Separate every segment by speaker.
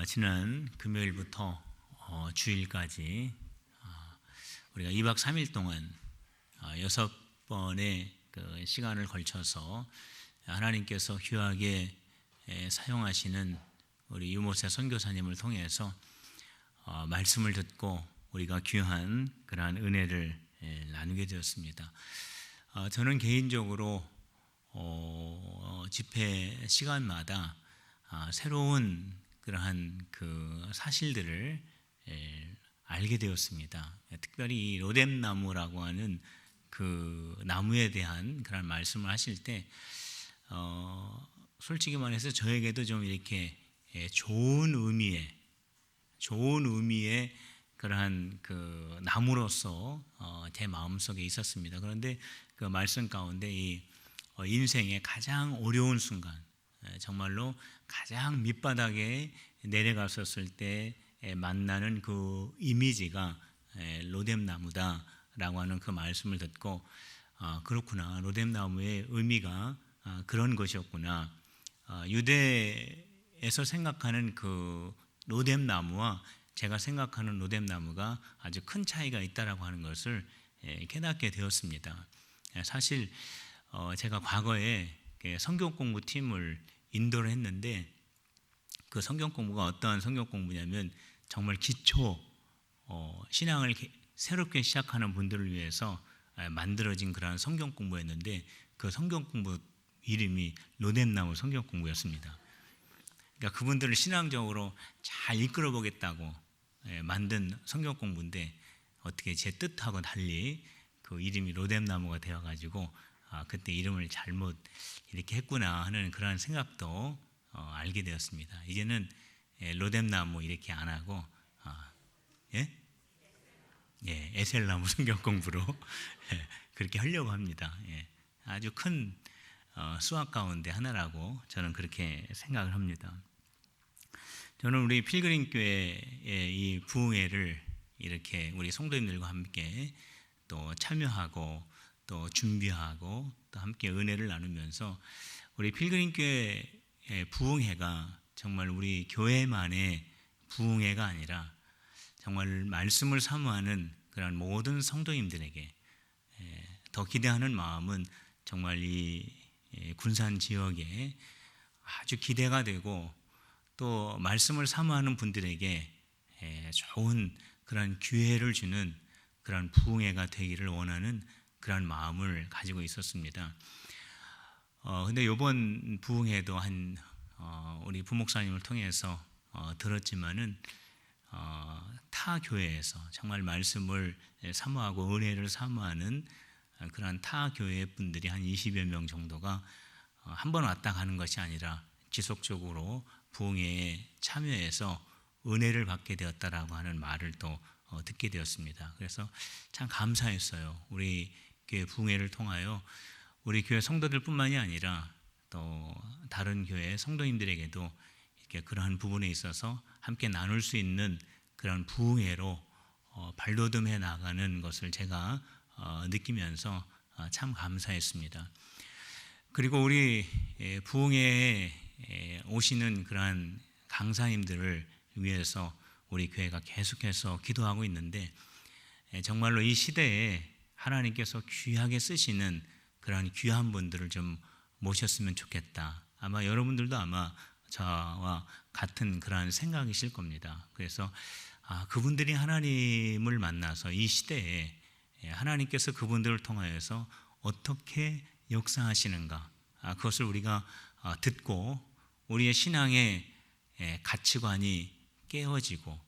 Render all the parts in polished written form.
Speaker 1: 지난 금요일부터 주일까지 우리가 2박 3일 동안 6번의 그 시간을 걸쳐서 하나님께서 귀하게 사용하시는 우리 유모세 선교사님을 통해서 말씀을 듣고 우리가 귀한 그러한 은혜를 나누게 되었습니다. 저는 개인적으로 집회 시간마다 새로운 그러한 그 사실들을 알게 되었습니다. 특별히 이 로뎀나무라고 하는 그 나무에 대한 그런 말씀을 하실 때 솔직히 말해서 저에게도 좀 이렇게 좋은 의미의 그러한 그 나무로서 제 마음속에 있었습니다. 그런데 그 말씀 가운데 이 인생의 가장 어려운 순간, 정말로 가장 밑바닥에 내려갔었을 때 만나는 그 이미지가 로뎀나무다라고 하는 그 말씀을 듣고 그렇구나, 로뎀나무의 의미가 그런 것이었구나. 유대에서 생각하는 그 로뎀나무와 제가 생각하는 로뎀나무가 아주 큰 차이가 있다라고 하는 것을 깨닫게 되었습니다. 사실 제가 과거에 성경 공부팀을 인도를 했는데 그 성경 공부가 어떠한 성경 공부냐면 정말 기초 신앙을 새롭게 시작하는 분들을 위해서 만들어진 그런 성경 공부였는데 그 성경 공부 이름이 로뎀나무 성경 공부였습니다. 그러니까 그분들을 신앙적으로 잘 이끌어 보겠다고 만든 성경 공부인데 어떻게 제 뜻하고 달리 그 이름이 로뎀나무가 되어가지고 그때 이름을 잘못 이렇게 했구나 하는 그런 생각도 알게 되었습니다. 이제는 로뎀나무 이렇게 안 하고 에셀나무 성경 공부로 그렇게 하려고 합니다. 아주 큰 수학 가운데 하나라고 저는 그렇게 생각을 합니다. 저는 우리 필그림 교회의 이 부흥회를 이렇게 우리 성도님들과 함께 또 참여하고 또 준비하고 또 함께 은혜를 나누면서 우리 필그림 교회의 부흥회가 정말 우리 교회만의 부흥회가 아니라 정말 말씀을 사모하는 그런 모든 성도님들에게 더 기대하는 마음은 정말 이 군산 지역에 아주 기대가 되고 또 말씀을 사모하는 분들에게 좋은 그런 기회를 주는 그런 부흥회가 되기를 원하는 그런 마음을 가지고 있었습니다. 근데 이번 부흥회도 우리 부목사님을 통해서 들었지만은 타 교회에서 정말 말씀을 사모하고 은혜를 사모하는 그런 타 교회 분들이 한 20여 명 정도가 한 번 왔다 가는 것이 아니라 지속적으로 부흥회에 참여해서 은혜를 받게 되었다라고 하는 말을 또 듣게 되었습니다. 그래서 참 감사했어요. 우리 교회 부흥회를 통하여 우리 교회 성도들뿐만이 아니라 또 다른 교회 성도님들에게도 이렇게 그러한 부분에 있어서 함께 나눌 수 있는 그런 부흥회로 발돋움해 나가는 것을 제가 느끼면서 참 감사했습니다. 그리고 우리 부흥회에 오시는 그러한 강사님들을 위해서 우리 교회가 계속해서 기도하고 있는데 정말로 이 시대에 하나님께서 귀하게 쓰시는 그런 귀한 분들을 좀 모셨으면 좋겠다. 아마 여러분들도 아마 저와 같은 그런 생각이실 겁니다. 그래서 그분들이 하나님을 만나서 이 시대에 하나님께서 그분들을 통하여서 어떻게 역사하시는가, 그것을 우리가 듣고 우리의 신앙의 가치관이 깨어지고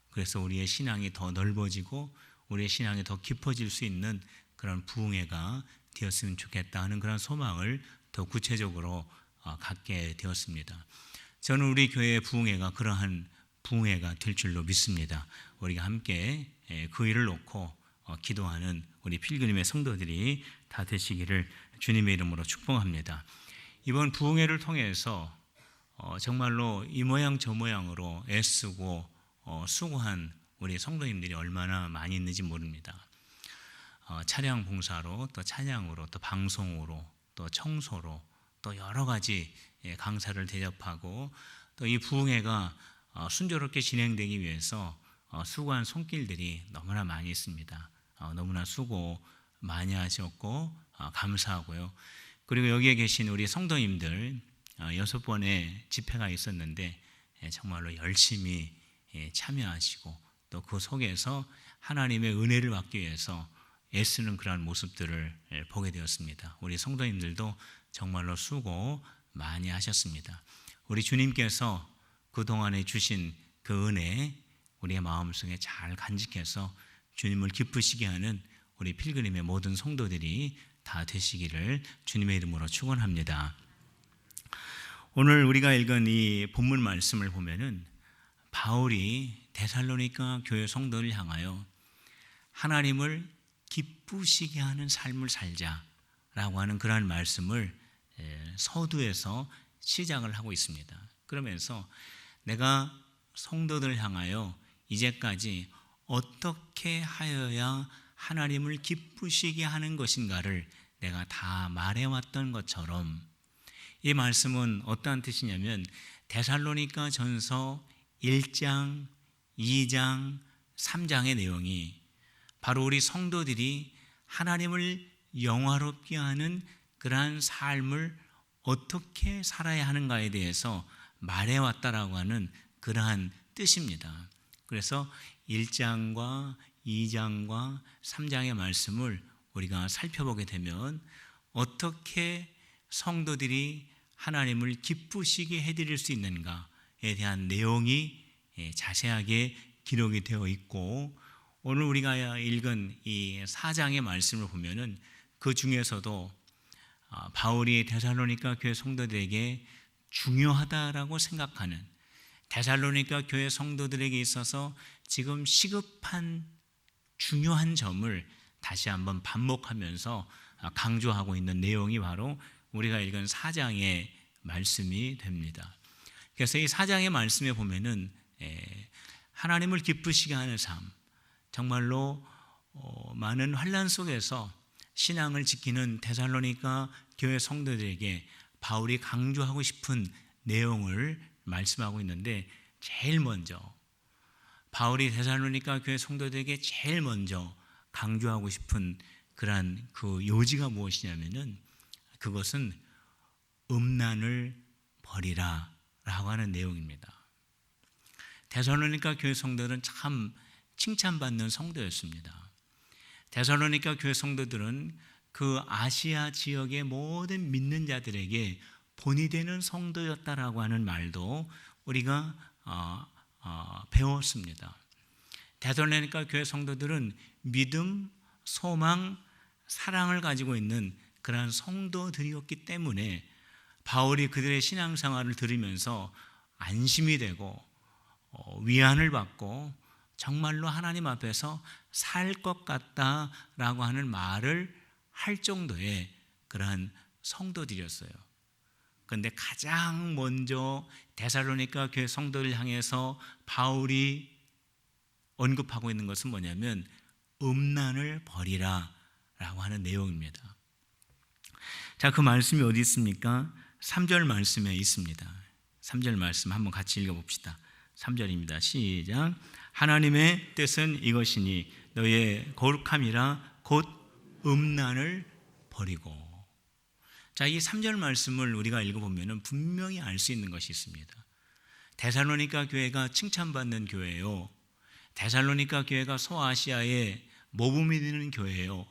Speaker 1: 그래서 우리의 신앙이 더 넓어지고 우리의 신앙이 더 깊어질 수 있는 그런 부흥회가 되었으면 좋겠다 하는 그런 소망을 더 구체적으로 갖게 되었습니다. 저는 우리 교회의 부흥회가 그러한 부흥회가 될 줄로 믿습니다. 우리가 함께 그 일을 놓고 기도하는 우리 필그림의 성도들이 다 되시기를 주님의 이름으로 축복합니다. 이번 부흥회를 통해서 정말로 이 모양 저 모양으로 애쓰고 수고한 우리 성도님들이 얼마나 많이 있는지 모릅니다. 차량 봉사로 또 찬양으로 또 방송으로 또 청소로 또 여러 가지 강사를 대접하고 또 이 부흥회가 순조롭게 진행되기 위해서 수고한 손길들이 너무나 많이 있습니다. 너무나 수고 많이 하셨고 감사하고요. 그리고 여기에 계신 우리 성도님들 6번의 집회가 있었는데 정말로 열심히 참여하시고 또 그 속에서 하나님의 은혜를 받기 위해서 애쓰는 그러한 모습들을 보게 되었습니다. 우리 성도님들도 정말로 수고 많이 하셨습니다. 우리 주님께서 그동안에 주신 그 은혜 우리의 마음속에 잘 간직해서 주님을 기쁘시게 하는 우리 필그림의 모든 성도들이 다 되시기를 주님의 이름으로 축원합니다. 오늘 우리가 읽은 이 본문 말씀을 보면은 바울이 데살로니가 교회 성도를 향하여 하나님을 기쁘시게 하는 삶을 살자라고 하는 그러한 말씀을 서두에서 시작을 하고 있습니다. 그러면서 내가 성도들을 향하여 이제까지 어떻게 하여야 하나님을 기쁘시게 하는 것인가를 내가 다 말해왔던 것처럼 이 말씀은 어떠한 뜻이냐면 데살로니가 전서 1장, 2장, 3장의 내용이 바로 우리 성도들이 하나님을 영화롭게 하는 그러한 삶을 어떻게 살아야 하는가에 대해서 말해왔다라고 하는 그러한 뜻입니다. 그래서 1장과 2장과 3장의 말씀을 우리가 살펴보게 되면 어떻게 성도들이 하나님을 기쁘시게 해드릴 수 있는가에 대한 내용이 자세하게 기록이 되어 있고 오늘 우리가 읽은 이 4장의 말씀을 보면은 그 중에서도 바울이 데살로니가 교회 성도들에게 중요하다라고 생각하는 데살로니가 교회 성도들에게 있어서 지금 시급한 중요한 점을 다시 한번 반복하면서 강조하고 있는 내용이 바로 우리가 읽은 4장의 말씀이 됩니다. 그래서 이 4장의 말씀에 보면은 하나님을 기쁘시게 하는 삶, 정말로 많은 환난 속에서 신앙을 지키는 데살로니가 교회 성도들에게 바울이 강조하고 싶은 내용을 말씀하고 있는데 제일 먼저 바울이 데살로니가 교회 성도들에게 제일 먼저 강조하고 싶은 그러한 그 요지가 무엇이냐면은 그것은 음란을 버리라 라고 하는 내용입니다. 데살로니가 교회 성도들은 참 칭찬받는 성도였습니다. 데살로니가 교회 성도들은 그 아시아 지역의 모든 믿는 자들에게 본이 되는 성도였다라고 하는 말도 우리가 배웠습니다. 데살로니가 교회 성도들은 믿음, 소망, 사랑을 가지고 있는 그러한 성도들이었기 때문에 바울이 그들의 신앙생활을 들으면서 안심이 되고 위안을 받고 정말로 하나님 앞에서 살 것 같다라고 하는 말을 할 정도의 그러한 성도들이었어요. 그런데 가장 먼저 데살로니가 교회 성도를 향해서 바울이 언급하고 있는 것은 뭐냐면 음란을 버리라 라고 하는 내용입니다. 자, 그 말씀이 어디 있습니까? 3절 말씀에 있습니다. 3절 말씀 한번 같이 읽어봅시다. 3절입니다. 시작. 하나님의 뜻은 이것이니 너의 거룩함이라 곧 음란을 버리고. 자, 이 3절 말씀을 우리가 읽어보면 분명히 알 수 있는 것이 있습니다. 데살로니가 교회가 칭찬받는 교회예요. 데살로니가 교회가 소아시아의 모범이 되는 교회예요.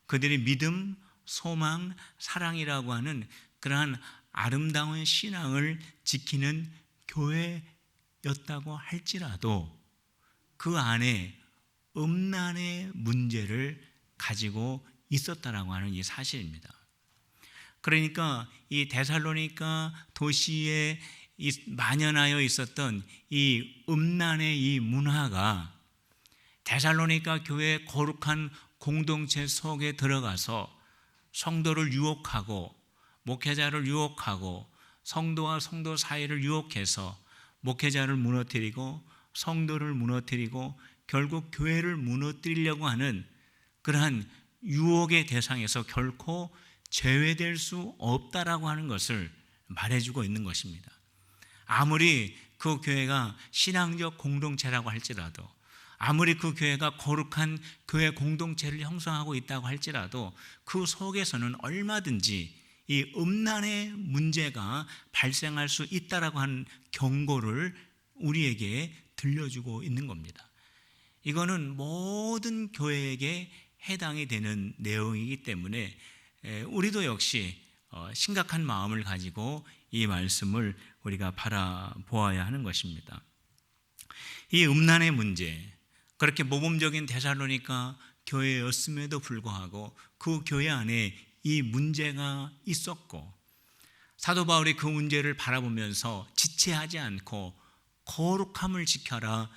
Speaker 1: 그들이 믿음, 소망, 사랑이라고 하는 그러한 아름다운 신앙을 지키는 교회였다고 할지라도 그 안에 음란의 문제를 가지고 있었다라고 하는 이 사실입니다. 그러니까 이 데살로니가 도시에 만연하여 있었던 이 음란의 이 문화가 데살로니가 교회의 거룩한 공동체 속에 들어가서 성도를 유혹하고 목회자를 유혹하고 성도와 성도 사이를 유혹해서 목회자를 무너뜨리고 성도를 무너뜨리고 결국 교회를 무너뜨리려고 하는 그러한 유혹의 대상에서 결코 제외될 수 없다라고 하는 것을 말해주고 있는 것입니다. 아무리 그 교회가 신앙적 공동체라고 할지라도, 아무리 그 교회가 거룩한 교회 공동체를 형성하고 있다고 할지라도 그 속에서는 얼마든지 이 음란의 문제가 발생할 수 있다라고 하는 경고를 우리에게 들려주고 있는 겁니다. 이거는 모든 교회에게 해당이 되는 내용이기 때문에 우리도 역시 심각한 마음을 가지고 이 말씀을 우리가 바라보아야 하는 것입니다. 이 음란의 문제, 그렇게 모범적인 데살로니가 교회였음에도 불구하고 그 교회 안에 이 문제가 있었고, 사도 바울이 그 문제를 바라보면서 지체하지 않고 거룩함을 지켜라,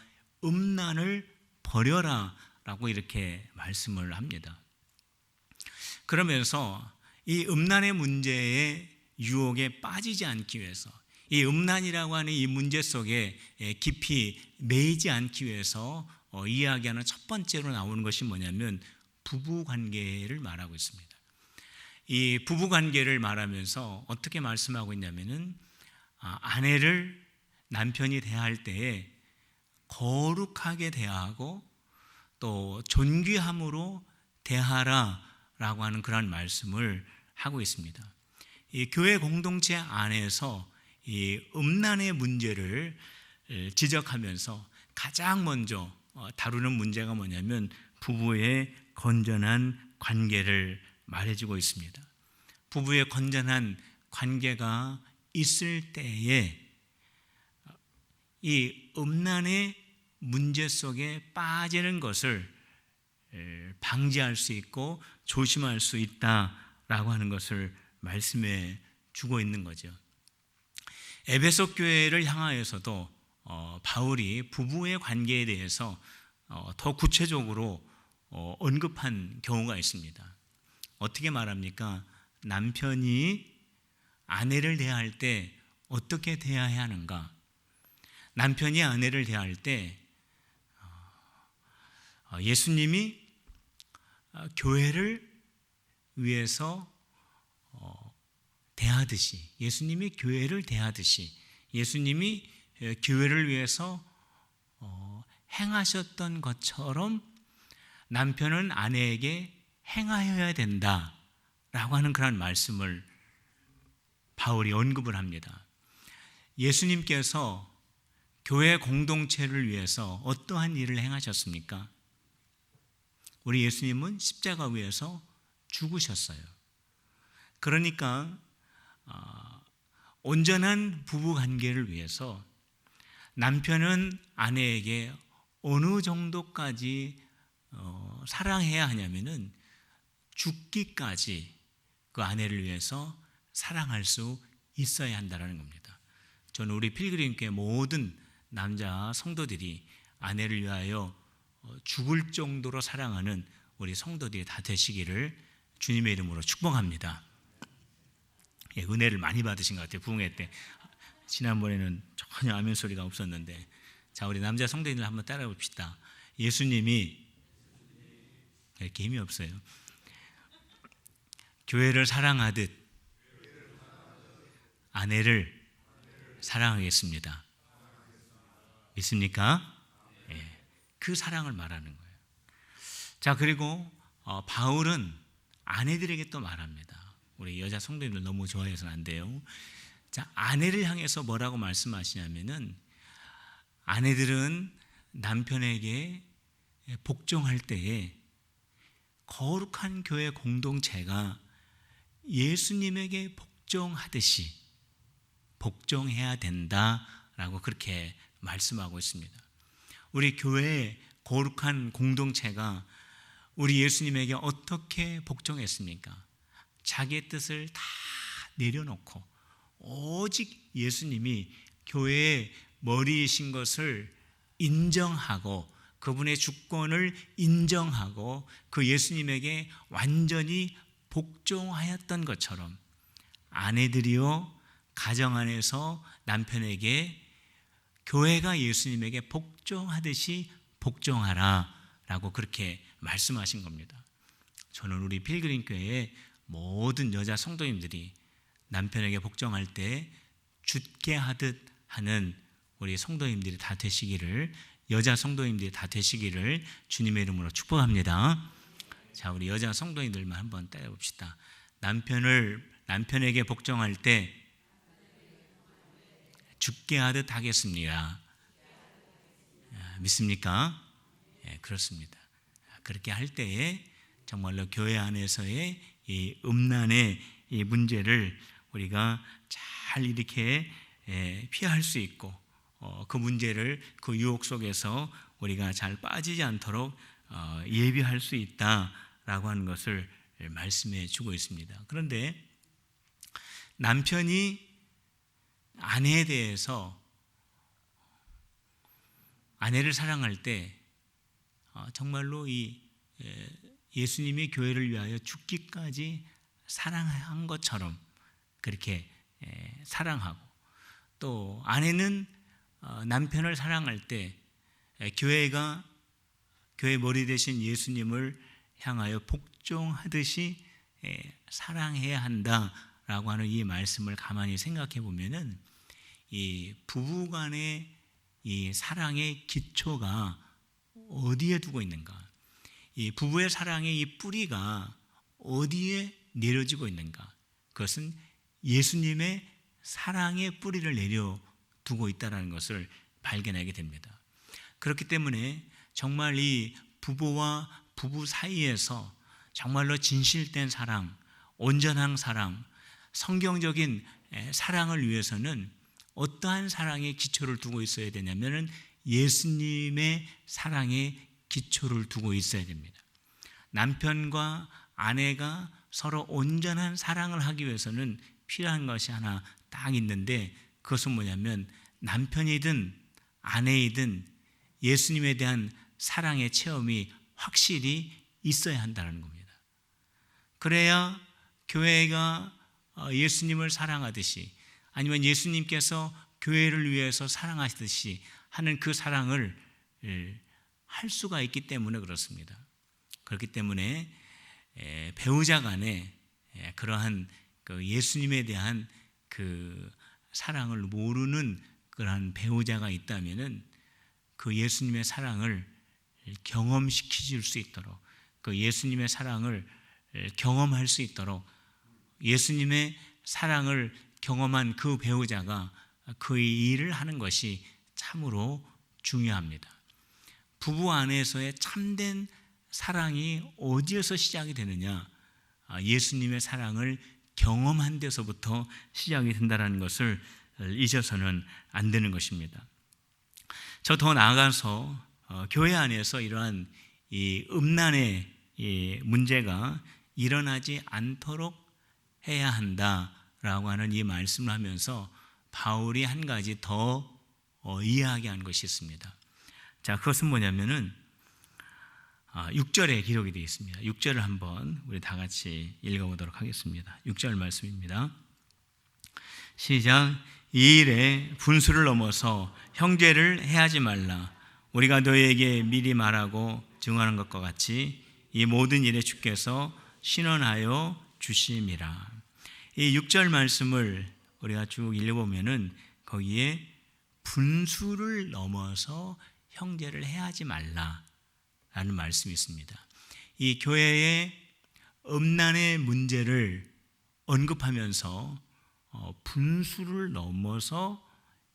Speaker 1: 음란을 버려라 라고 이렇게 말씀을 합니다. 그러면서 이 음란의 문제의 유혹에 빠지지 않기 위해서, 이 음란이라고 하는 이 문제 속에 깊이 매이지 않기 위해서 이야기하는 첫 번째로 나오는 것이 뭐냐면 부부관계를 말하고 있습니다. 이 부부관계를 말하면서 어떻게 말씀하고 있냐면은 아내를 남편이 대할 때에 거룩하게 대하고 또 존귀함으로 대하라라고 하는 그런 말씀을 하고 있습니다. 이 교회 공동체 안에서 이 음란의 문제를 지적하면서 가장 먼저 다루는 문제가 뭐냐면 부부의 건전한 관계를 말해주고 있습니다. 부부의 건전한 관계가 있을 때에 이 음란의 문제 속에 빠지는 것을 방지할 수 있고 조심할 수 있다라고 하는 것을 말씀해 주고 있는 거죠. 에베소 교회를 향하여서도 바울이 부부의 관계에 대해서 더 구체적으로 언급한 경우가 있습니다. 어떻게 말합니까? 남편이 아내를 대할 때 어떻게 대해야 하는가? 남편이 아내를 대할 때 예수님이 교회를 위해서 대하듯이, 예수님이 교회를 대하듯이, 예수님이 교회를 위해서 행하셨던 것처럼 남편은 아내에게 행하여야 된다라고 하는 그런 말씀을 바울이 언급을 합니다. 예수님께서 교회 공동체를 위해서 어떠한 일을 행하셨습니까? 우리 예수님은 십자가 위에서 죽으셨어요. 그러니까 온전한 부부 관계를 위해서 남편은 아내에게 어느 정도까지 사랑해야 하냐면은 죽기까지 그 아내를 위해서 사랑할 수 있어야 한다는 겁니다. 저는 우리 필그림교회 모든 남자 성도들이 아내를 위하여 죽을 정도로 사랑하는 우리 성도들이 다 되시기를 주님의 이름으로 축복합니다. 은혜를 많이 받으신 것 같아요. 부흥회 때 지난번에는 전혀 아멘 소리가 없었는데, 자, 우리 남자 성도님들 한번 따라 봅시다. 예수님이, 이렇게 힘이 없어요, 교회를 사랑하듯 아내를 사랑하겠습니다. 믿습니까? 네, 그 사랑을 말하는 거예요. 자, 그리고 바울은 아내들에게 또 말합니다. 우리 여자 성도님들 너무 좋아해서는 안 돼요. 자, 아내를 향해서 뭐라고 말씀하시냐면은 아내들은 남편에게 복종할 때에 거룩한 교회 공동체가 예수님에게 복종하듯이 복종해야 된다라고 그렇게 말씀하고 있습니다. 우리 교회의 거룩한 공동체가 우리 예수님에게 어떻게 복종했습니까? 자기의 뜻을 다 내려놓고 오직 예수님이 교회의 머리이신 것을 인정하고 그분의 주권을 인정하고 그 예수님에게 완전히 복종하였던 것처럼 아내들이요, 가정 안에서 남편에게 교회가 예수님에게 복종하듯이 복종하라 라고 그렇게 말씀하신 겁니다. 저는 우리 필그림교회의 모든 여자 성도님들이 남편에게 복종할 때 죽게 하듯 하는 우리 성도님들이 다 되시기를, 여자 성도님들이 다 되시기를 주님의 이름으로 축복합니다. 자, 우리 여자 성도님들만 한번 따라봅시다. 남편에게 복종할 때 죽게 하듯 하겠습니다. 믿습니까? 예, 그렇습니다. 그렇게 할 때에 정말로 교회 안에서의 이 음란의 이 문제를 우리가 잘 이렇게 피할 수 있고, 그 문제를 그 유혹 속에서 우리가 잘 빠지지 않도록 예비할 수 있다라고 하는 것을 말씀해 주고 있습니다. 그런데 남편이 아내에 대해서, 아내를 사랑할 때 정말로 이 예수님이 교회를 위하여 죽기까지 사랑한 것처럼 그렇게 사랑하고, 또 아내는 남편을 사랑할 때 교회 머리 대신 예수님을 향하여 복종하듯이 사랑해야 한다라고 하는 이 말씀을 가만히 생각해 보면은, 이 부부간의 이 사랑의 기초가 어디에 두고 있는가? 이 부부의 사랑의 이 뿌리가 어디에 내려지고 있는가? 그것은 예수님의 사랑의 뿌리를 내려두고 있다는 것을 발견하게 됩니다. 그렇기 때문에 정말 이 부부와 부부 사이에서 정말로 진실된 사랑, 온전한 사랑, 성경적인 사랑을 위해서는 어떠한 사랑의 기초를 두고 있어야 되냐면은 예수님의 사랑의 기초를 두고 있어야 됩니다. 남편과 아내가 서로 온전한 사랑을 하기 위해서는 필요한 것이 하나 딱 있는데, 그것은 뭐냐면 남편이든 아내이든 예수님에 대한 사랑의 체험이 확실히 있어야 한다는 겁니다. 그래야 교회가 예수님을 사랑하듯이, 아니면 예수님께서 교회를 위해서 사랑하시듯이 하는 그 사랑을 할 수가 있기 때문에 그렇습니다. 그렇기 때문에 배우자 간에 그러한 그 예수님에 대한 그 사랑을 모르는 그러한 배우자가 있다면은 그 예수님의 사랑을 경험시켜 줄 수 있도록, 그 예수님의 사랑을 경험할 수 있도록 예수님의 사랑을 경험한 그 배우자가 그 일을 하는 것이 참으로 중요합니다. 부부 안에서의 참된 사랑이 어디에서 시작이 되느냐? 예수님의 사랑을 경험한 데서부터 시작이 된다는 것을 잊어서는 안 되는 것입니다. 저 더 나아가서 교회 안에서 이러한 이 음란의 이 문제가 일어나지 않도록 해야 한다라고 하는 이 말씀을 하면서 바울이 한 가지 더 이야기한 것이 있습니다. 자, 그것은 뭐냐면은 6절에 기록이 되어 있습니다. 6절을 한번 우리 다 같이 읽어보도록 하겠습니다. 6절 말씀입니다. 시작. 이 일에 분수를 넘어서 형제를 해하지 말라. 우리가 너희에게 미리 말하고 증언한 것과 같이 이 모든 일에 주께서 신원하여 주심이라. 이 6절 말씀을 우리가 쭉 읽어보면은 거기에 분수를 넘어서 형제를 해하지 말라라는 말씀이 있습니다. 이 교회의 음란의 문제를 언급하면서 분수를 넘어서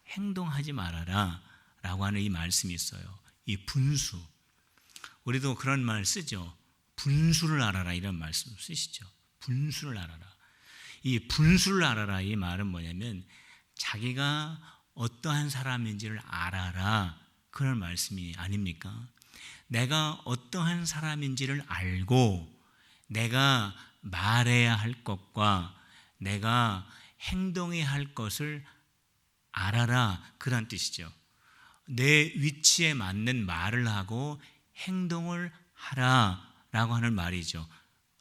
Speaker 1: 행동하지 말아라 라고 하는 이 말씀이 있어요. 이 분수, 우리도 그런 말 쓰죠. 분수를 알아라, 이런 말씀 쓰시죠. 분수를 알아라. 이 분수를 알아라, 이 말은 뭐냐면 자기가 어떠한 사람인지를 알아라, 그런 말씀이 아닙니까? 내가 어떠한 사람인지를 알고 내가 말해야 할 것과 내가 행동해야 할 것을 알아라, 그런 뜻이죠. 내 위치에 맞는 말을 하고 행동을 하라라고 하는 말이죠.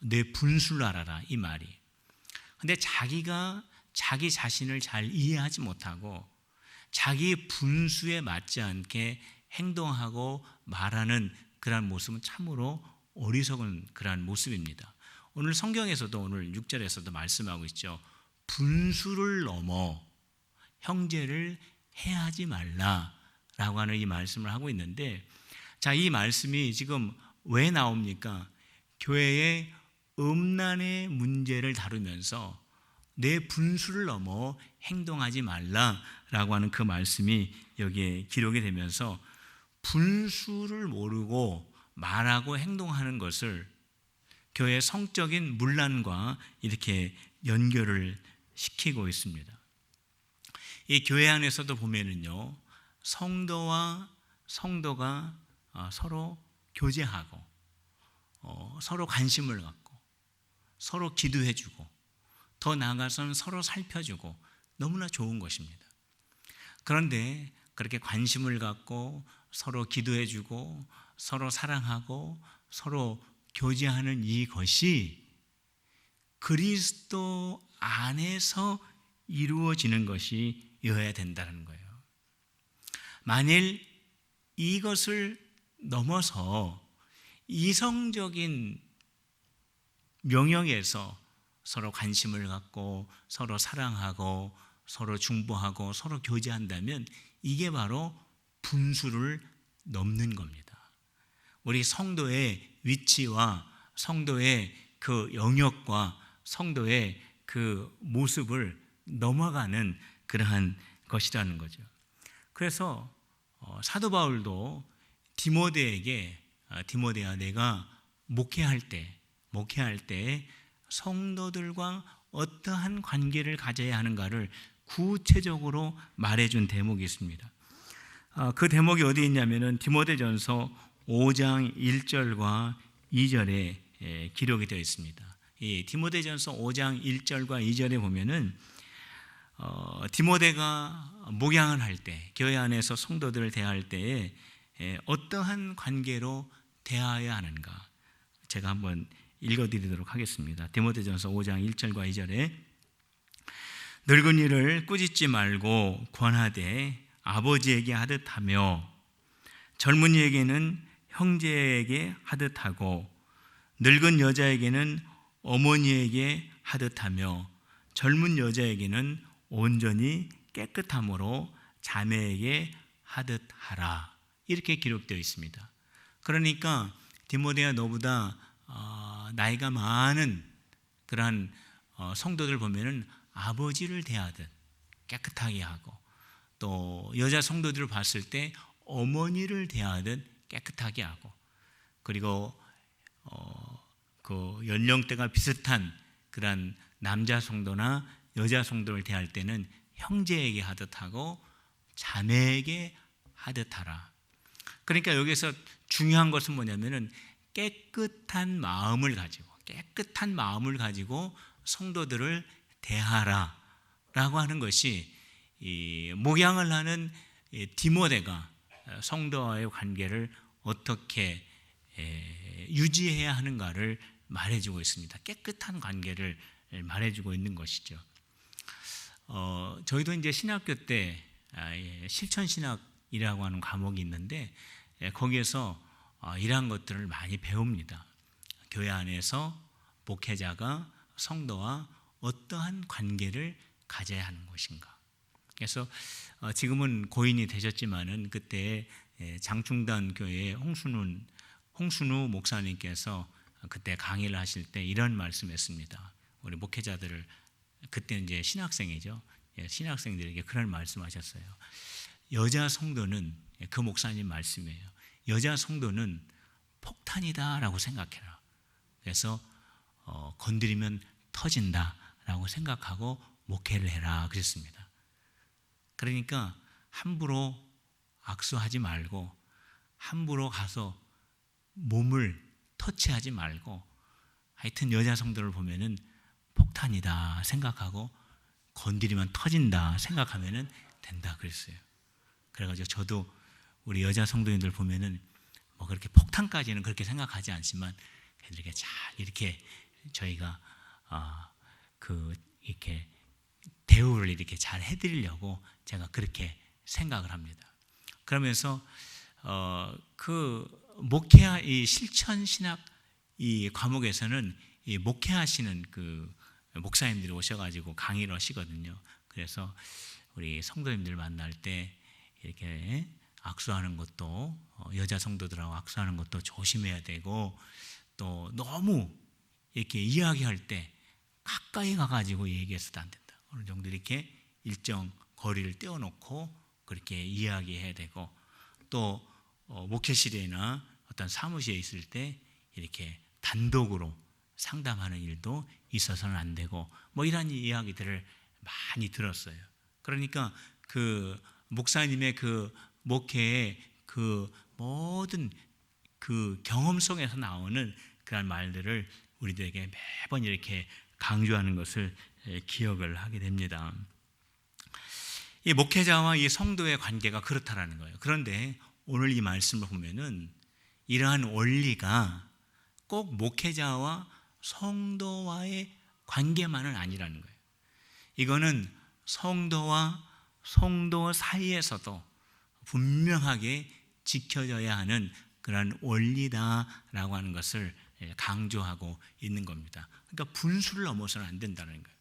Speaker 1: 내 분수를 알아라, 이 말이. 근데 자기가 자기 자신을 잘 이해하지 못하고 자기 분수에 맞지 않게 행동하고 말하는 그러한 모습은 참으로 어리석은 그러한 모습입니다. 오늘 성경에서도 오늘 6절에서도 말씀하고 있죠. 분수를 넘어 형제를 해하지 말라라고 하는 이 말씀을 하고 있는데, 자, 이 말씀이 지금 왜 나옵니까? 교회의 음란의 문제를 다루면서 내 분수를 넘어 행동하지 말라라고 하는 그 말씀이 여기에 기록이 되면서 분수를 모르고 말하고 행동하는 것을 교회의 성적인 문란과 이렇게 연결을 시키고 있습니다. 이 교회 안에서도 보면은요, 성도와 성도가 서로 교제하고 서로 관심을 갖고 서로 기도해주고 더 나아가서는 서로 살펴주고 너무나 좋은 것입니다. 그런데 그렇게 관심을 갖고 서로 기도해주고 서로 사랑하고 서로 교제하는 이것이 그리스도 안에서 이루어지는 것이어야 된다는 거예요. 만일 이것을 넘어서 이성적인 명령에서 서로 관심을 갖고 서로 사랑하고 서로 중보하고 서로 교제한다면 이게 바로 분수를 넘는 겁니다. 우리 성도의 위치와 성도의 그 영역과 성도의 그 모습을 넘어가는 그러한 것이라는 거죠. 그래서 사도 바울도 디모데에게 디모데야, 내가 목회할 때 성도들과 어떠한 관계를 가져야 하는가를 구체적으로 말해준 대목이 있습니다. 그 대목이 어디 있냐면은 디모데전서 5장 1절과 2절에 기록이 되어 있습니다. 이 디모데전서 5장 1절과 2절에 보면은 디모데가 목양을 할 때, 교회 안에서 성도들을 대할 때에 어떠한 관계로 대하여야 하는가, 제가 한번 읽어드리도록 하겠습니다. 디모데전서 5장 1절과 2절에 늙은이를 꾸짖지 말고 권하되 아버지에게 하듯하며 젊은이에게는 형제에게 하듯하고 늙은 여자에게는 어머니에게 하듯하며 젊은 여자에게는 온전히 깨끗함으로 자매에게 하듯하라, 이렇게 기록되어 있습니다. 그러니까 디모데야, 너보다 나이가 많은 그러한 성도들 보면은 아버지를 대하듯 깨끗하게 하고, 또 여자 성도들을 봤을 때 어머니를 대하듯 깨끗하게 하고, 그리고 그 연령대가 비슷한 그러한 남자 성도나 여자 성도를 대할 때는 형제에게 하듯 하고 자매에게 하듯 하라. 그러니까 여기서 중요한 것은 뭐냐면은 깨끗한 마음을 가지고 성도들을 대하라 라고 하는 것이 이 목양을 하는 디모데가 성도와의 관계를 어떻게 유지해야 하는가를 말해주고 있습니다. 깨끗한 관계를 말해주고 있는 것이죠. 저희도 이제 신학교 때 실천신학이라고 하는 과목이 있는데 거기에서 이러한 것들을 많이 배웁니다. 교회 안에서 목회자가 성도와 어떠한 관계를 가져야 하는 것인가. 그래서 지금은 고인이 되셨지만은 그때 장충단 교회의 홍순우 목사님께서 그때 강의를 하실 때 이런 말씀했습니다. 우리 목회자들을, 그때 이제 신학생이죠. 신학생들에게 그런 말씀하셨어요. 여자 성도는, 그 목사님 말씀이에요. 여자 성도는 폭탄이다라고 생각해라. 그래서 건드리면 터진다라고 생각하고 목회를 해라 그랬습니다. 그러니까 함부로 악수하지 말고 함부로 가서 몸을 터치하지 말고, 하여튼 여자 성도를 보면은 폭탄이다 생각하고 건드리면 터진다 생각하면은 된다 그랬어요. 그래가지고 저도 우리 여자 성도님들 보면은 뭐 그렇게 폭탄까지는 그렇게 생각하지 않지만 이렇게 잘 이렇게 저희가 이렇게 대우를 이렇게 잘 해드리려고 제가 그렇게 생각을 합니다. 그러면서 이 실천 신학 이 과목에서는 이 목회하시는 그 목사님들이 오셔가지고 강의를 하시거든요. 그래서 우리 성도님들 만날 때 이렇게 악수하는 것도 여자 성도들하고 악수하는 것도 조심해야 되고, 또 너무 이렇게 이야기할 때 가까이 가가지고 얘기해서도 안 된다. 어느 정도 이렇게 일정 거리를 떼어놓고 그렇게 이야기해야 되고, 또 목회실이나 어떤 사무실에 있을 때 이렇게 단독으로 상담하는 일도 있어서는 안 되고, 뭐 이런 이야기들을 많이 들었어요. 그러니까 그 목사님의 그 목회의 그 모든 그 경험 속에서 나오는 그런 말들을 우리들에게 매번 이렇게 강조하는 것을 기억을 하게 됩니다. 이 목회자와 이 성도의 관계가 그렇다라는 거예요. 그런데 오늘 이 말씀을 보면은 이러한 원리가 꼭 목회자와 성도와의 관계만은 아니라는 거예요. 이거는 성도와 성도 사이에서도 분명하게 지켜져야 하는 그런 원리다라고 하는 것을 강조하고 있는 겁니다. 그러니까 분수를 넘어서는 안 된다는 거예요.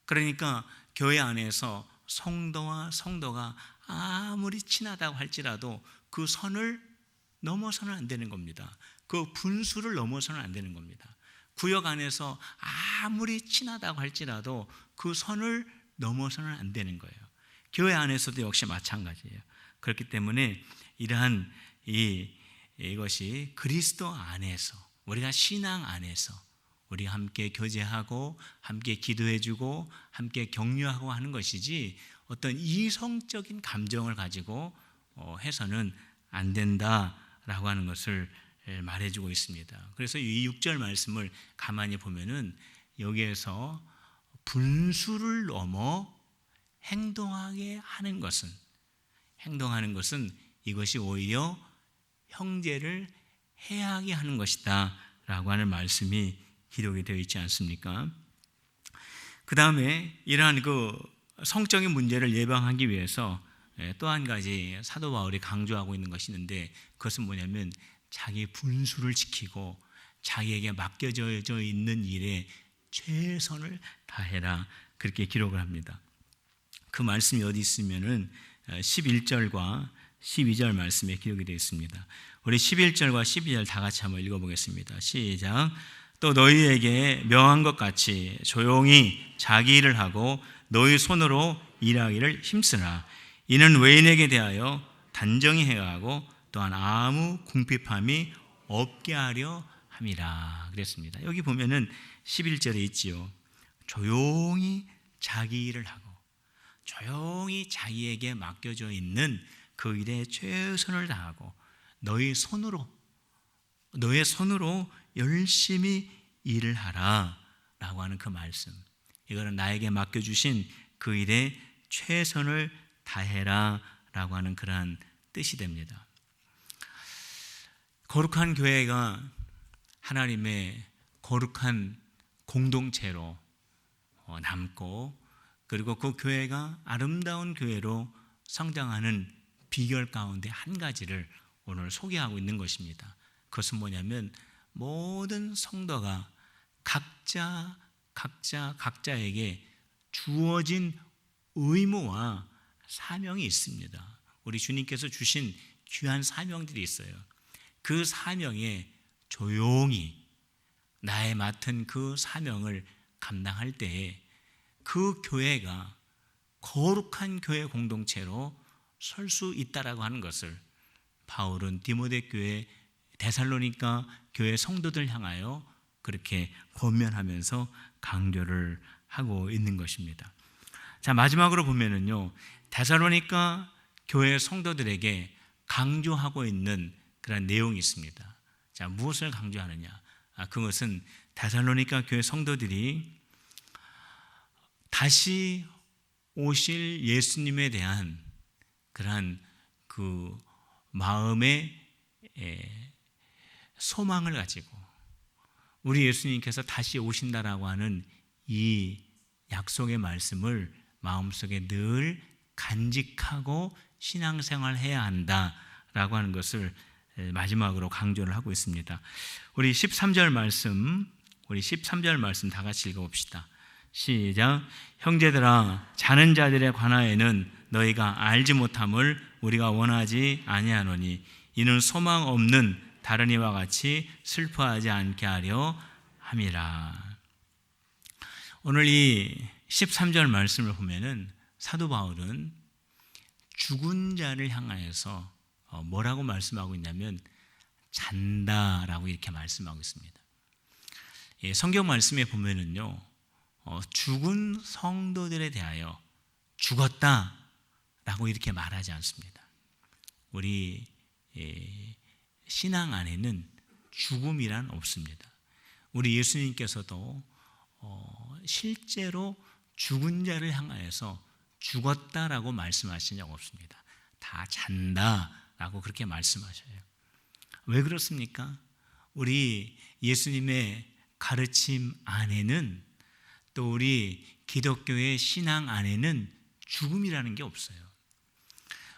Speaker 1: 그러니까 교회 안에서 성도와 성도가 아무리 친하다고 할지라도 그 선을 넘어서는 안 되는 겁니다. 그 분수를 넘어서는 안 되는 겁니다. 구역 안에서 아무리 친하다고 할지라도 그 선을 넘어서는 안 되는 거예요. 교회 안에서도 역시 마찬가지예요. 그렇기 때문에 이러한 이것이 그리스도 안에서, 우리가 신앙 안에서 우리가 함께 교제하고 함께 기도해주고 함께 격려하고 하는 것이지, 어떤 이성적인 감정을 가지고 해서는 안 된다라고 하는 것을 말해주고 있습니다. 그래서 이 6절 말씀을 가만히 보면은 여기에서 분수를 넘어 행동하는 것은 이것이 오히려 형제를 해하게 하는 것이다 라고 하는 말씀이 기록이 되어 있지 않습니까? 그 다음에 이러한 그 성적인 문제를 예방하기 위해서 또 한 가지 사도 바울이 강조하고 있는 것이 있는데, 그것은 뭐냐면 자기 분수를 지키고 자기에게 맡겨져 있는 일에 최선을 다해라, 그렇게 기록을 합니다. 그 말씀이 어디 있으면은 11절과 12절 말씀에 기록이 되어 있습니다. 우리 11절과 12절 다 같이 한번 읽어보겠습니다. 시작. 또 너희에게 명한 것 같이 조용히 자기 일을 하고 너희 손으로 일하기를 힘쓰라. 이는 외인에게 대하여 단정히 행하고 또한 아무 궁핍함이 없게 하려 함이라 그랬습니다. 여기 보면은 11절에 있지요. 조용히 자기 일을 하고 조용히 자기에게 맡겨져 있는 그 일에 최선을 다하고 너의 손으로 열심히 일을 하라 라고 하는 그 말씀, 이거는 나에게 맡겨주신 그 일에 최선을 다해라 라고 하는 그러한 뜻이 됩니다. 거룩한 교회가 하나님의 거룩한 공동체로 남고, 그리고 그 교회가 아름다운 교회로 성장하는 비결 가운데 한 가지를 오늘 소개하고 있는 것입니다. 그것은 뭐냐면 모든 성도가 각자에게 주어진 의무와 사명이 있습니다. 우리 주님께서 주신 귀한 사명들이 있어요. 그 사명에 조용히 나의 맡은 그 사명을 감당할 때에 그 교회가 거룩한 교회 공동체로 설 수 있다라고 하는 것을 바울은 디모데 교회, 데살로니가 교회 성도들 향하여 그렇게 권면하면서 강조를 하고 있는 것입니다. 자, 마지막으로 보면은요, 데살로니가 교회 성도들에게 강조하고 있는 그런 내용이 있습니다. 자, 무엇을 강조하느냐? 그것은 데살로니가 교회 성도들이 다시 오실 예수님에 대한 그러한 그 마음의 소망을 가지고 우리 예수님께서 다시 오신다라고 하는 이 약속의 말씀을 마음속에 늘 간직하고 신앙생활해야 한다라고 하는 것을 마지막으로 강조를 하고 있습니다. 우리 13절 말씀 다 같이 읽어봅시다. 시작. 형제들아, 자는 자들에 관하여는 너희가 알지 못함을 우리가 원하지 아니하노니 이는 소망 없는 다른 이와 같이 슬퍼하지 않게 하려 함이라. 오늘 이 13절 말씀을 보면은 사도 바울은 죽은 자를 향하여서 뭐라고 말씀하고 있냐면 잔다라고 이렇게 말씀하고 있습니다. 성경 말씀에 보면은요, 죽은 성도들에 대하여 죽었다라고 이렇게 말하지 않습니다. 우리 신앙 안에는 죽음이란 없습니다. 우리 예수님께서도 실제로 죽은 자를 향하여서 죽었다라고 말씀하신 적 없습니다. 다 잔다라고 그렇게 말씀하셔요. 왜 그렇습니까? 우리 예수님의 가르침 안에는, 또 우리 기독교의 신앙 안에는 죽음이라는 게 없어요.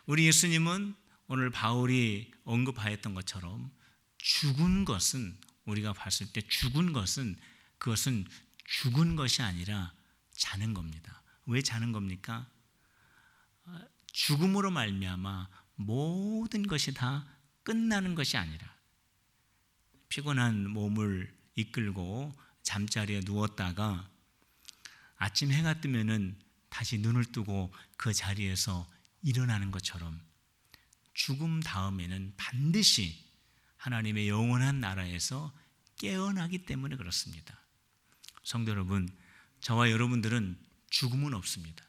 Speaker 1: 우리 예수님은 오늘 바울이 언급하였던 것처럼 죽은 것은, 우리가 봤을 때 죽은 것은, 그것은 죽은 것이 아니라 자는 겁니다. 왜 자는 겁니까? 죽음으로 말미암아 모든 것이 다 끝나는 것이 아니라, 피곤한 몸을 이끌고 잠자리에 누웠다가 아침 해가 뜨면은 다시 눈을 뜨고 그 자리에서 일어나는 것처럼 죽음 다음에는 반드시 하나님의 영원한 나라에서 깨어나기 때문에 그렇습니다. 성도 여러분, 저와 여러분들은 죽음은 없습니다.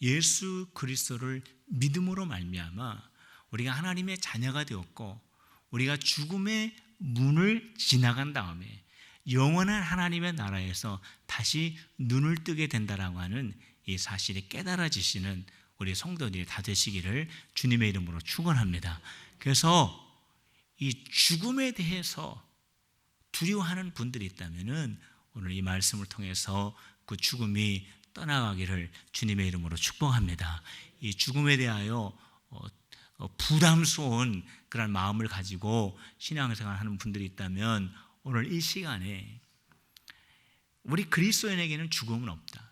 Speaker 1: 예수 그리스도를 믿음으로 말미암아 우리가 하나님의 자녀가 되었고, 우리가 죽음의 문을 지나간 다음에 영원한 하나님의 나라에서 다시 눈을 뜨게 된다라고 하는 이 사실이 깨달아지시는 우리 성도들이 다 되시기를 주님의 이름으로 축원합니다. 그래서 이 죽음에 대해서 두려워하는 분들이 있다면은 오늘 이 말씀을 통해서 그 죽음이 떠나가기를 주님의 이름으로 축복합니다. 이 죽음에 대하여 부담스러운 그런 마음을 가지고 신앙생활 하는 분들이 있다면 오늘 이 시간에 우리 그리스도인에게는 죽음은 없다.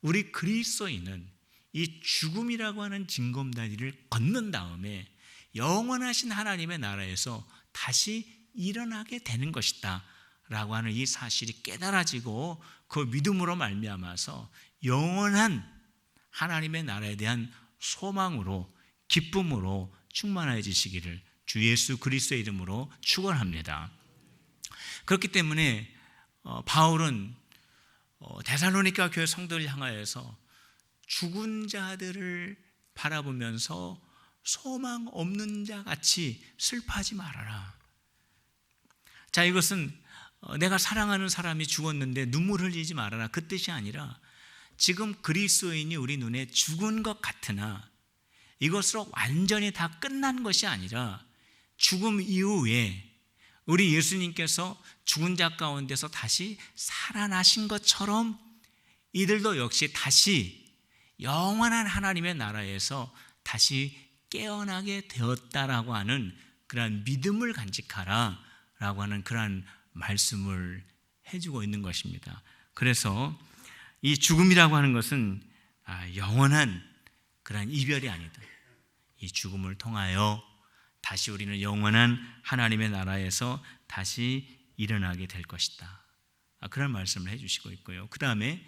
Speaker 1: 우리 그리스도인은 이 죽음이라고 하는 징검다리를 걷는 다음에 영원하신 하나님의 나라에서 다시 일어나게 되는 것이다 라고 하는 이 사실이 깨달아지고 그 믿음으로 말미암아서 영원한 하나님의 나라에 대한 소망으로, 기쁨으로 충만해지시기를 주 예수 그리스도의 이름으로 축원합니다. 그렇기 때문에 바울은 데살로니가 교회 성도를 향하여서 죽은 자들을 바라보면서 소망 없는 자 같이 슬퍼하지 말아라. 자, 이것은 내가 사랑하는 사람이 죽었는데 눈물 흘리지 말아라, 그 뜻이 아니라 지금 그리스도인이 우리 눈에 죽은 것 같으나 이것으로 완전히 다 끝난 것이 아니라 죽음 이후에 우리 예수님께서 죽은 자 가운데서 다시 살아나신 것처럼 이들도 역시 다시 영원한 하나님의 나라에서 다시 깨어나게 되었다라고 하는 그러한 믿음을 간직하라 라고 하는 그러한 말씀을 해주고 있는 것입니다. 그래서 이 죽음이라고 하는 것은 영원한 그러한 이별이 아니다. 이 죽음을 통하여 다시 우리는 영원한 하나님의 나라에서 다시 일어나게 될 것이다. 그런 말씀을 해주시고 있고요. 그 다음에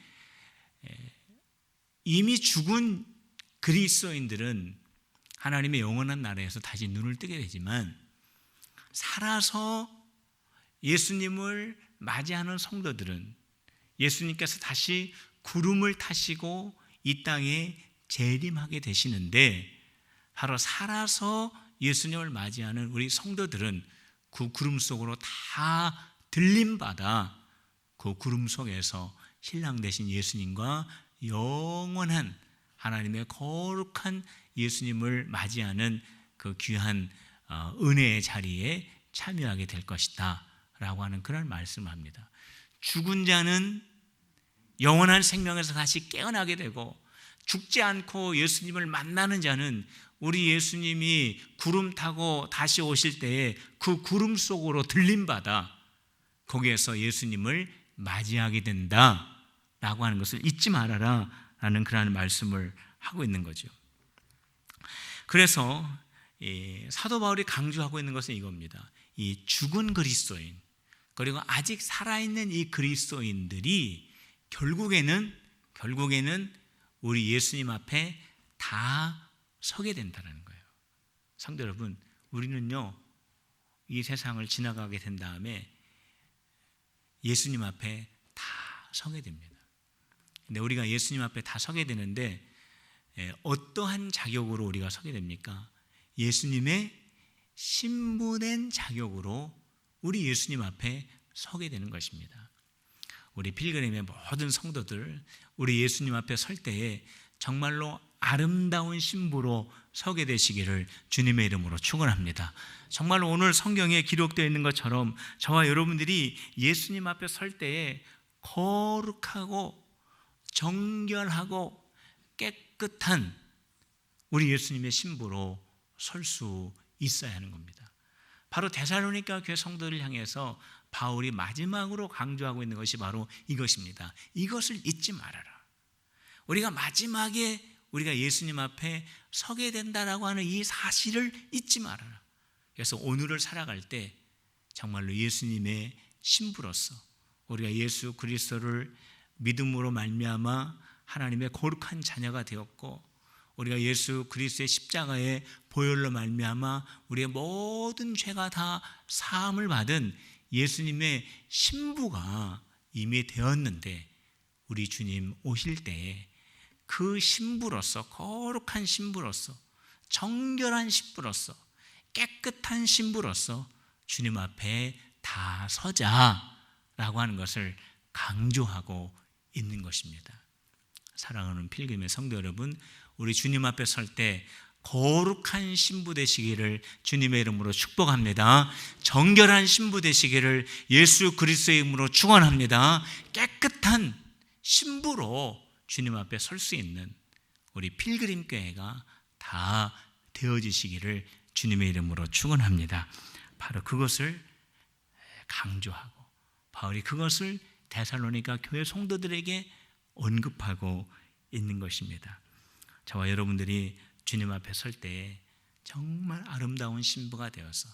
Speaker 1: 이미 죽은 그리스도인들은 하나님의 영원한 나라에서 다시 눈을 뜨게 되지만 살아서 예수님을 맞이하는 성도들은 예수님께서 다시 구름을 타시고 이 땅에 재림하게 되시는데, 바로 살아서 예수님을 맞이하는 우리 성도들은 그 구름 속으로 다 들림받아 그 구름 속에서 신랑 되신 예수님과 영원한 하나님의 거룩한 예수님을 맞이하는 그 귀한 은혜의 자리에 참여하게 될 것이다 라고 하는 그런 말씀을 합니다. 죽은 자는 영원한 생명에서 다시 깨어나게 되고, 죽지 않고 예수님을 만나는 자는 우리 예수님이 구름 타고 다시 오실 때에 그 구름 속으로 들림받아 거기에서 예수님을 맞이하게 된다 라고 하는 것을 잊지 말아라 라는 그런 말씀을 하고 있는 거죠. 그래서 사도 바울이 강조하고 있는 것은 이겁니다. 이 죽은 그리스도인 그리고 아직 살아있는 이 그리스도인들이 결국에는 우리 예수님 앞에 다 서게 된다는 거예요. 성도 여러분, 우리는요 이 세상을 지나가게 된 다음에 예수님 앞에 다 서게 됩니다. 근데 우리가 예수님 앞에 다 서게 되는데 어떠한 자격으로 우리가 서게 됩니까? 예수님의 신부된 자격으로 우리 예수님 앞에 서게 되는 것입니다. 우리 필그림의 모든 성도들, 우리 예수님 앞에 설 때에 정말로 아름다운 신부로 서게 되시기를 주님의 이름으로 축원합니다. 정말로 오늘 성경에 기록되어 있는 것처럼 저와 여러분들이 예수님 앞에 설 때에 거룩하고 정결하고 깨끗한 우리 예수님의 신부로 설 수 있어야 하는 겁니다. 바로 데살로니가 교회 성도를 향해서 바울이 마지막으로 강조하고 있는 것이 바로 이것입니다. 이것을 잊지 말아라. 우리가 마지막에 우리가 예수님 앞에 서게 된다라고 하는 이 사실을 잊지 말아라. 그래서 오늘을 살아갈 때 정말로 예수님의 신부로서 우리가 예수 그리스도를 믿음으로 말미암아 하나님의 거룩한 자녀가 되었고, 우리가 예수 그리스도의 십자가의 보혈로 말미암아 우리의 모든 죄가 다 사함을 받은 예수님의 신부가 이미 되었는데, 우리 주님 오실 때에 그 신부로서, 거룩한 신부로서, 정결한 신부로서, 깨끗한 신부로서 주님 앞에 다 서자라고 하는 것을 강조하고 있는 것입니다. 사랑하는 필그림의 성도 여러분, 우리 주님 앞에 설 때 거룩한 신부 되시기를 주님의 이름으로 축복합니다. 정결한 신부 되시기를 예수 그리스도의 이름으로 축원합니다. 깨끗한 신부로 주님 앞에 설 수 있는 우리 필그림 교회가 다 되어지시기를 주님의 이름으로 축원합니다. 바로 그것을 강조하고 바울이 그것을 데살로니가 교회 성도들에게 언급하고 있는 것입니다. 저와 여러분들이 주님 앞에 설 때 정말 아름다운 신부가 되어서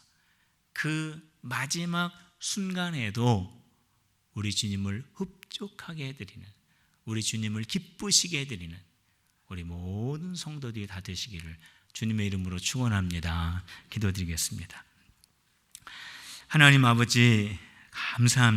Speaker 1: 그 마지막 순간에도 우리 주님을 흡족하게 해드리는, 우리 주님을 기쁘시게 해드리는 우리 모든 성도들이 다 되시기를 주님의 이름으로 축원합니다. 기도드리겠습니다. 하나님 아버지 감사합니다.